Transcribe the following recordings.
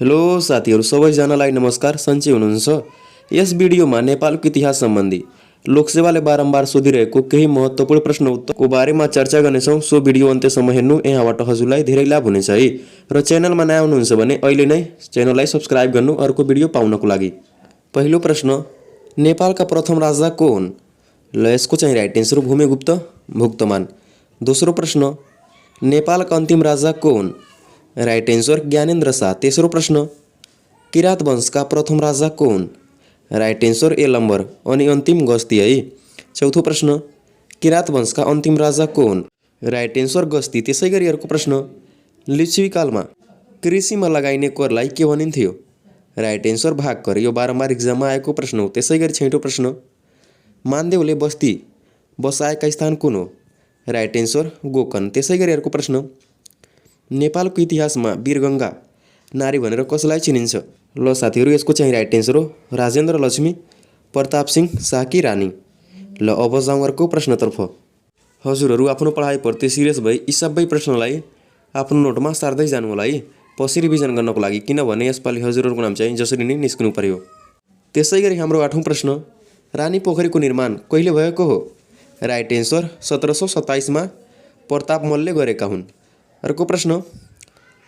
Hello साथीहरु सबैजनालाई नमस्कार। सन्चै हुनुहुन्छ? यस भिडियोमा नेपालको इतिहास सम्बन्धी लोकसेवाले बारम्बार सोधिरहेको केही महत्त्वपूर्ण प्रश्न उत्तरको बारेमा चर्चा गर्नेछौं। सो भिडियो अन्त्यसम्म हेर्नु, यहाँबाट हजुरलाई धेरै लाभ हुनेछ है। र च्यानलमा नयाँ हुनुहुन्छ भने अहिले नै च्यानललाई सब्स्क्राइब गर्नु अर्को भिडियो पाउनको लागि। पहिलो प्रश्न, नेपालका प्रथम राजा को हुन्? ल यसको चाहिँ राइट एन्सर भूमिगुप्त भुक्तमान। दोस्रो प्रश्न, नेपालका अन्तिम राजा को हुन्? Right answer Gyanendra Shah. तेस्रो प्रश्न, किरात वंशका प्रथम राजा को हुन्? राइट एन्सर ए नम्बर अनि अन्तिम गस्ती है। चौथो प्रश्न, किरात वंशका अन्तिम राजा को हुन्? राइट एन्सर गस्ती। त्यसैगरी अर्को प्रश्न, लिच्छवी कालमा कृषिमा लगाइने करलाई के भनिन्थ्यो? राइट एन्सर भाग कर। यो बारम्बार एक्जाममा आएको प्रश्न हो। त्यसैगरी छैटौं प्रश्न, मानदेवले बस्ती बसाएका स्थान कुन हो? Right answer Gokarna. त्यसैगरी अर्को प्रश्न, नेपालको इतिहासमा वीरगङ्गा नारी भनेर कसलाई चिनिन्छ? ल साथीहरु यसको चाहिँ राइट एन्सर हो राजेन्द्र लक्ष्मी प्रताप सिंह शाहकी रानी। ल अब जाउँ अर्को प्रश्नतर्फ। हजुरहरु आफ्नो पढाइप्रति सिरियस भई यी सबै प्रश्नलाई आफ्नो नोटमा सार्दै जानु होला है, पछि रिभिजन गर्नको लागि, किनभने यसपालि हजुरहरुको नाम चाहिँ जसरी नै निस्किनु पर्यो। त्यसैगरी हाम्रो 8औं प्रश्न, रानी पोखरीको निर्माण कहिले भएको हो? राइट एन्सर 1727 मा प्रताप मल्लले गरेका हुन्। अर्को प्रश्न,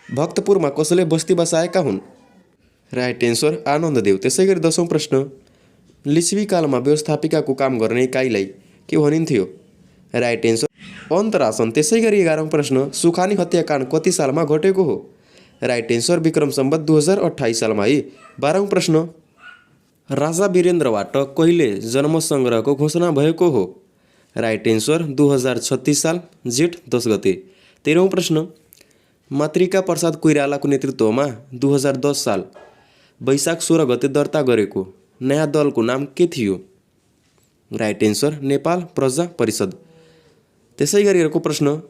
भक्तपुरमा कसले बस्ती बसाएका हुन्? Right answer Anandadev. त्यसैगरी 10औं प्रश्न, लिच्छवी कालमा व्यवस्थापिकाको काम गर्ने इकाइलाई के भनिन्थ्यो? राइट एन्सर अन्तरासन। त्यसैगरी 11औं प्रश्न, सुखानी हत्याकाण्ड कति सालमा घटेको हो? राइट एन्सर विक्रम सम्वत 2028 सालमा है। 12औं प्रश्न, राजा वीरेन्द्रबाट कहिले जन्म सङ्ग्रहको घोषणा भएको हो? राइट एन्सर 2036 साल जेठ 10 गते। 13औं प्रश्न, मातृका प्रसाद कोइरालाको नेतृत्वमा 2010 साल वैशाख 16 गते दर्ता गरेको नयाँ दलको नाम के थियो? राइट एन्सर नेपाल प्रजा परिषद। त्यसैगरी अर्को प्रश्न,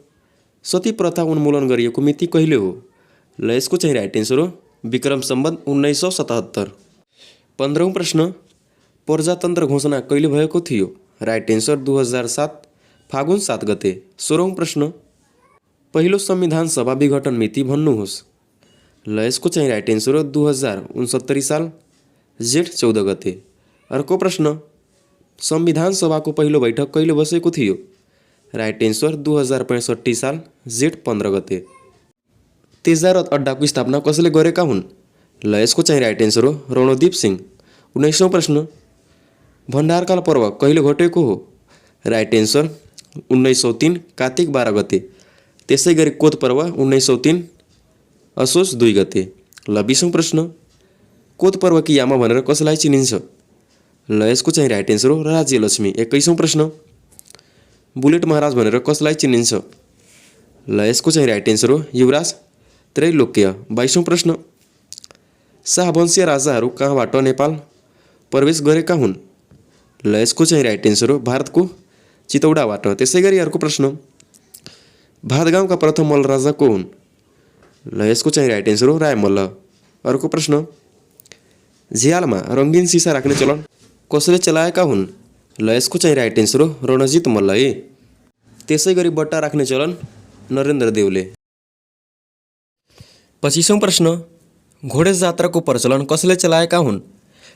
सती प्रथा उन्मूलन गरिएको मिति कहिले हो? ल यसको चाहिँ राइट एन्सर हो विक्रम सम्वत 1977। 15औं प्रश्न, प्रजातन्त्र घोषणा कहिले भएको थियो? राइट एन्सर 2007 फागुन 7 गते। 16औं प्रश्न, पहिलो संविधान सभा विघटन मिति भन्नुहोस्? ल यसको चाहिँ राइट एन्सर हो 2069 साल जेठ 14 गते। अर्को प्रश्न, संविधान सभाको पहिलो बैठक कहिले बसेको थियो? राइट एन्सर 2065 साल जेठ 15 गते। तेजारथ अड्डाको स्थापना कसले गरेका हुन्? ल यसको चाहिँ राइट एन्सर हो रणदीप सिंह। 19औं प्रश्न, भण्डारकाल पर्व कहिले घटेको हो? राइट एन्सर 1903 कार्तिक 12 गते। त्यसैगरी कोत पर्व 1903 असोज 2 गते। ल 20औं प्रश्न, कोत पर्वकी यामा भनेर कसलाई चिनिन्छ? ल यसको चाहिँ राइट एन्सर हो राज्यलक्ष्मी। 21औं प्रश्न, बुलेट महाराज भनेर कसलाई चिनिन्छ? ल यसको चाहिँ राइट एन्सर हो युवराज त्रैलोक्य। 22औं प्रश्न, शाहवंशीय राजाहरू कहाँबाट नेपाल प्रवेश गरेका हुन्? ल यसको चाहिँ राइट एन्सर हो भारतको चितौडाबाट। त्यसैगरी अर्को प्रश्न, भातगाउँका प्रथम मल्ल राजा को हुन्? ल यसको चाहिँ राइट एन्सर हो राय मल्ल। अर्को प्रश्न, झ्यालमा रङ्गीन सिसा राख्ने चलन कसले चलाएका हुन्? ल यसको चाहिँ राइट एन्सर हो रणजित मल्ल है। त्यसैगरी बट्टा राख्ने चलन नरेन्द्र देवले। 25औं प्रश्न, घोडे जात्राको प्रचलन कसले चलाएका हुन्?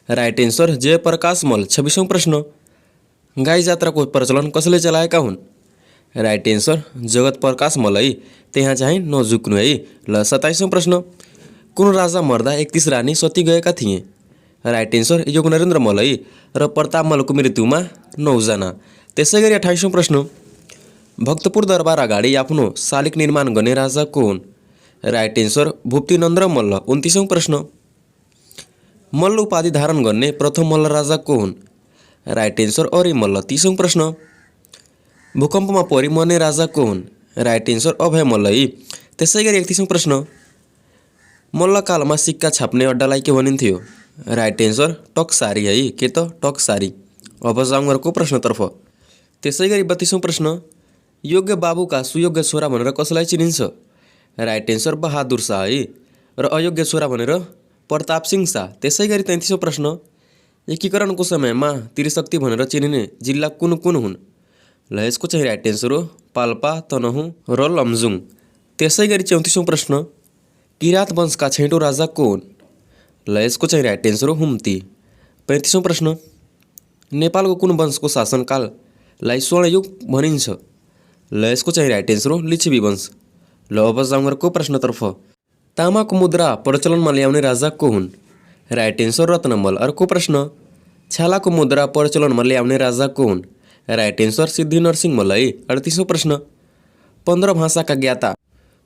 Right answer Jayaprakash Malla. 26औं प्रश्न, गाई जात्राको प्रचलन कसले चलाएका हुन्? राइट एन्सर जगत प्रकाश मल्ल है। त्यहाँ चाहिँ नझुक्नु है। ल 27औं प्रश्न, कुन राजा मर्दा 31 रानी सती गएका थिए? राइट एन्सर योग नरेन्द्र मल्ल है। र प्रताप मल्लको मृत्युमा 9 जना। त्यसैगरी 28औं प्रश्न, भक्तपुर दरबार अगाडि आफ्नो शालिग निर्माण गर्ने राजा को हुन्? Right answer Bhupatindra Malla. 29औं प्रश्न, मल्ल उपाधि धारण गर्ने प्रथम मल्ल राजा को हुन्? राइट एन्सर अरी मल्ल। 30औं प्रश्न, भूकम्पमा परि मर्ने राजा को हुन्? राइट एन्सर अभय मल्ल है। त्यसैगरी 31औं प्रश्न, मल्लकालमा सिक्का छाप्ने अड्डालाई के भनिन्थ्यो? राइट एन्सर टकसारी है। के त टकसारी। अब जाउँ अर्को प्रश्नतर्फ। त्यसैगरी 32औं प्रश्न, योग्य बाबुका सुयोग्य छोरा भनेर कसलाई चिनिन्छ? राइट एन्सर बहादुर शाह है। र अयोग्य छोरा भनेर प्रताप सिंह शाह। त्यसैगरी 33औं प्रश्न, एकीकरणको समयमा त्रिशक्ति भनेर चिनिने जिल्ला कुन कुन हुन्? ल यसको चाहिँ राइट एन्सर हो पाल्पा, तनहुँ र लमजुङ। त्यसैगरी 34औं प्रश्न, किरात वंशका छैटौं राजा को हुन्? ल यसको चाहिँ राइट एन्सर हो हुम्ती। 35औं प्रश्न, नेपालको कुन वंशको शासनकाललाई स्वर्णयुग भनिन्छ? ल यसको चाहिँ राइट एन्सर हो लिच्छवी वंश। ल अब जाउँ अर्को प्रश्नतर्फ। तामाको मुद्रा प्रचलनमा ल्याउने राजा को हुन्? Right answer Ratna Malla. अर्को प्रश्न, छालाको मुद्रा प्रचलनमा ल्याउने राजा को हुन्? Right answer Siddhinarasimha Malla. 38औं प्रश्न, 15 भाषाका ज्ञाता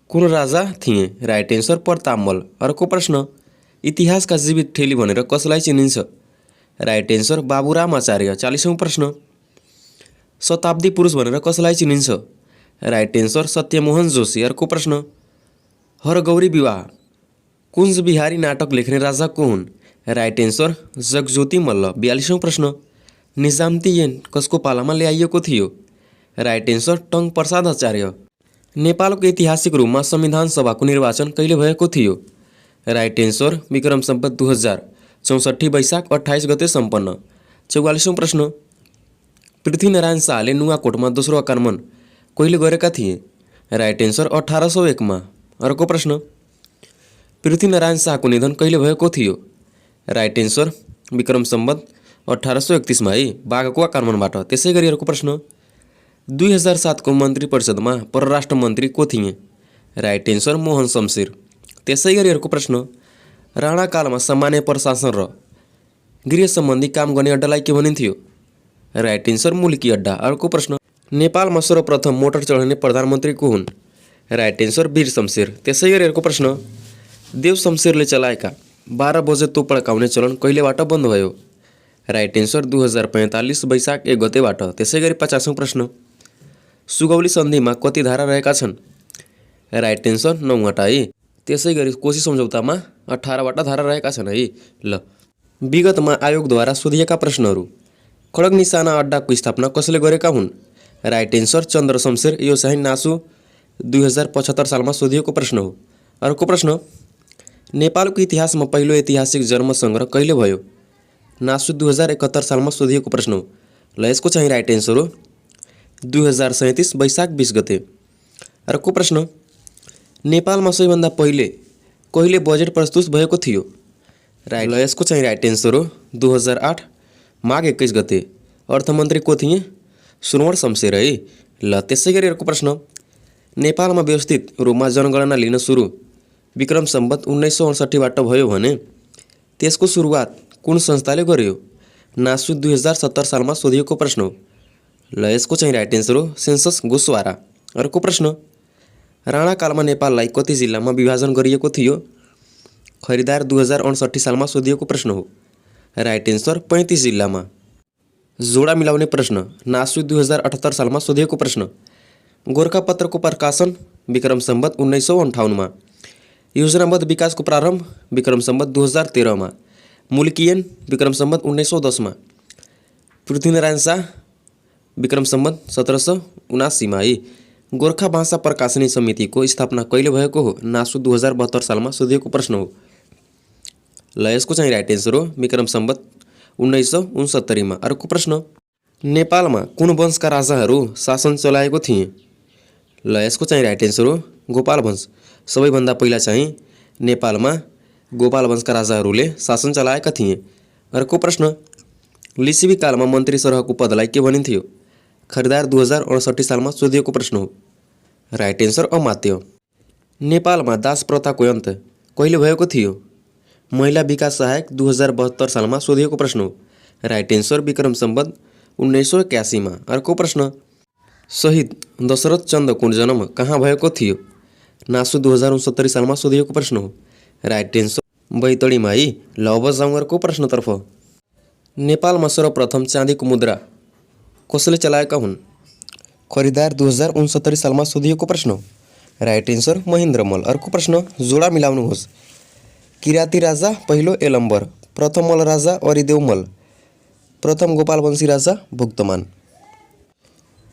कुन राजा थिए? Right answer Pratap Malla. अर्को प्रश्न, इतिहासका जीवित ठेली भनेर कसलाई चिनिन्छ? Right answer Baburam Acharya. 40औं प्रश्न, शताब्दी पुरुष भनेर कसलाई चिनिन्छ? Right answer Satyamohan Joshi. अर्को प्रश्न, हरगौरी विवाह कुञ्ज बिहारी नाटक लेख्ने राजा को हुन्? Right answer Jagajjyoti Malla. 42औं प्रश्न, निजामती ऐन कसको पालामा ल्याइएको थियो? Right answer Tanka Prasad Acharya. नेपालको ऐतिहासिक रूपमा संविधान सभाको निर्वाचन कहिले भएको थियो? राइट एन्सर विक्रम सम्वत 2064 वैशाख 28 गते सम्पन्न। 44औं प्रश्न, पृथ्वीनारायण शाहले नुवाकोटमा दोस्रो आक्रमण कहिले गरेका थिए? राइट एन्सर 1801 मा। अर्को प्रश्न, पृथ्वीनारायण शाहको निधन कहिले भएको थियो? राइट एन्सर विक्रम सम्वत 1831 मा बाघको आक्रमणबाट। त्यसै गरी अर्को प्रश्न, 2007 को मन्त्री परिषदमा परराष्ट्र मन्त्री को थिए? Right answer Mohan Shamsher. त्यसै गरी अर्को प्रश्न, राणाकालमा सामान्य प्रशासन र गृह सम्बन्धी काम गर्ने अड्डालाई के भनिन्थ्यो? राइट एन्सर मुल्की अड्डा। अर्को प्रश्न, नेपालमा सर्वप्रथम मोटर चढाउने प्रधानमन्त्री को हुन्? राइट एन्सर वीर शमशेर। त्यसै गरी अर्को प्रश्न, देव शमशेरले चलाएका 12 बजे तोप पड्काउने चलन कहिलेबाट बन्द भयो? राइट एन्सर 2045 वैशाख 1 गतेबाट। त्यसै गरी 50औं प्रश्न, सुगौली सन्धिमा कति धारा रहेका छन्? राइट एन्सर 9वटा। त्यसै गरी कोशी सम्झौतामा 18वटा धारा रहेका छन् है। ल विगतमा आयोगद्वारा सोधिएका प्रश्नहरू, खड्ग निशाना अड्डाको स्थापना कसले गरेका हुन्? राइट एन्सर चन्द्र शमशेर। यो चाहिँ नासु 2075 सालमा सोधिएको प्रश्न हो। अर्को प्रश्न, नेपालको इतिहासमा पहिलो ऐतिहासिक जन्म सङ्ग्रह कहिले भयो? नासु 2071 सालमा सोधिएको प्रश्न हो। ल यसको चाहिँ राइट एन्सर हो 2037 वैशाख 20 गते। अर्को प्रश्न, नेपालमा सबैभन्दा पहिले कहिले बजेट प्रस्तुत भएको थियो? राइट। ल यसको चाहिँ राइट एन्सर हो 2008 माघ 21 गते। अर्थमन्त्री को थिए? सुनवर शमशेर है। ल त्यसै गरी अर्को प्रश्न, नेपालमा व्यवस्थित रूपमा जनगणना लिन सुरु विक्रम सम्वत 1968बाट भयो भने त्यसको सुरुवात कुन संस्थाले गर्यो? नासु 2070 सालमा सोधिएको प्रश्न हो। ल यसको चाहिँ राइट एन्सर हो सेन्सस गोसवारा। अर्को प्रश्न, राणाकालमा नेपाललाई कति जिल्लामा विभाजन गरिएको थियो? खरिदार 2068 सालमा सोधिएको प्रश्न हो। राइट एन्सर 35 जिल्लामा। जोडा मिलाउने प्रश्न, नासु 2078 सालमा सोधिएको प्रश्न, गोरखापत्रको प्रकाशन विक्रम सम्वत 1958 मा। योजनाबद्ध विकासको प्रारम्भ विक्रम सम्वत 2013 मा। मुल्की ऐन विक्रम सम्वत 1910 मा। पृथ्वीनारायण शाह विक्रम सम्वत 1779 मा। गोर्खा भाषा प्रकाशनी समितिको स्थापना कहिले भएको हो? नासु 2072 सालमा सोधिएको प्रश्न हो। ल यसको चाहिँ राइट एन्सर हो विक्रम सम्वत 1969 मा। अर्को प्रश्न, नेपालमा कुन वंशका राजाहरू शासन चलाएको थिए? ल यसको चाहिँ राइट एन्सर हो गोपाल वंश। सबैभन्दा पहिला चाहिँ नेपालमा गोपाल वंशका राजाहरूले शासन चलाएका थिए। अर्को प्रश्न, लिच्छवी कालमा मन्त्री सरहको पदलाई के भनिन्थ्यो? खरिदार 2068 सालमा सोधिएको प्रश्न हो। राइट एन्सर अमात्य। नेपालमा दास प्रथाको अन्त कहिले भएको थियो? महिला विकास सहायक 2072 सालमा सोधिएको प्रश्न हो। राइट एन्सर विक्रम सम्वत 1981 मा। अर्को प्रश्न, शहीद दशरथ चन्दको जन्म कहाँ भएको थियो? नासु 2069 सालमा सोधिएको प्रश्न हो। राइट एन्सर बैतडीमा है। ल अब जाउँ अर्को प्रश्नतर्फ। नेपालमा सर्वप्रथम चाँदीको मुद्रा कसले चलाएका हुन्? खरिदार 2069 सालमा सोधिएको प्रश्न हो। Right answer Mahendra Malla. अर्को प्रश्न, जोडा मिलाउनुहोस्। किराती राजा पहिलो यलम्बर, प्रथम मल्ल राजा अरिदेव मल्ल, प्रथम गोपालवंशी राजा भुक्तमान।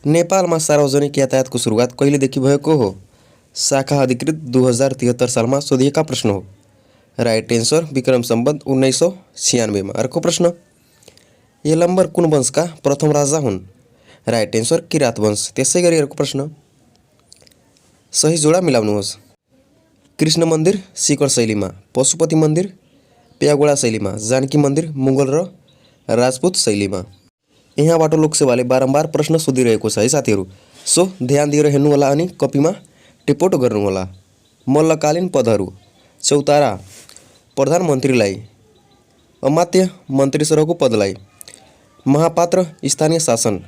नेपालमा सार्वजनिक यातायातको सुरुवात कहिलेदेखि भएको हो? शाखा अधिकृत 2073 सालमा सोधिएका प्रश्न हो। राइट एन्सर विक्रम सम्वत 1996 मा। अर्को प्रश्न, यलम्बर कुन वंशका प्रथम राजा हुन्? राइट एन्सर किरात वंश। त्यसै गरी अर्को प्रश्न, सही जोडा मिलाउनुहोस्। कृष्ण मन्दिर शिखर शैलीमा, पशुपति मन्दिर प्यागोड़ा शैली में, जानकी मंदिर मुगल र राजपूत शैली में। यहाँबाट लोकसेवाले बारम्बार प्रश्न सोधिरहेको छ है साथीहरू। सो ध्यान दिएर हेर्नुहोला अनि कपीमा टिपोट गर्नुहोला। मल्लकालीन पदहरू: चौतारा प्रधानमन्त्रीलाई, अमात्य मन्त्री सरहको पदलाई, महापात्र स्थानीय शासन,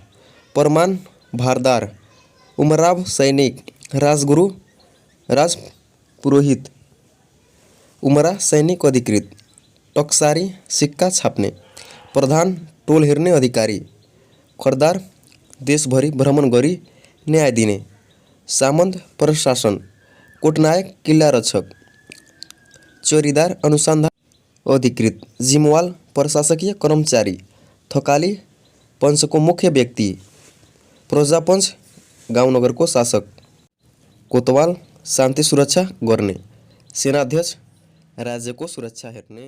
परमान भारदार, उमराव सैनिक, राजगुरु राजपुरोहित, उमरा सैनिक अधिकृत, टक्सारी सिक्का छाप्ने, प्रधान टोल हेर्ने अधिकारी, खरदार देशभरि भ्रमण गरी न्याय दिने, सामन्त प्रशासन, कोटनायक किल्ला रक्षक, चौरीदार अनुसन्धान अधिकृत, जिम्वाल प्रशासकीय कर्मचारी, थकाली पञ्चको मुख्य व्यक्ति, प्रजापञ्च गाउँनगरको शासक, कोतवाल शान्ति सुरक्षा गर्ने, सेनाध्यक्ष राज्यको सुरक्षा हेर्ने।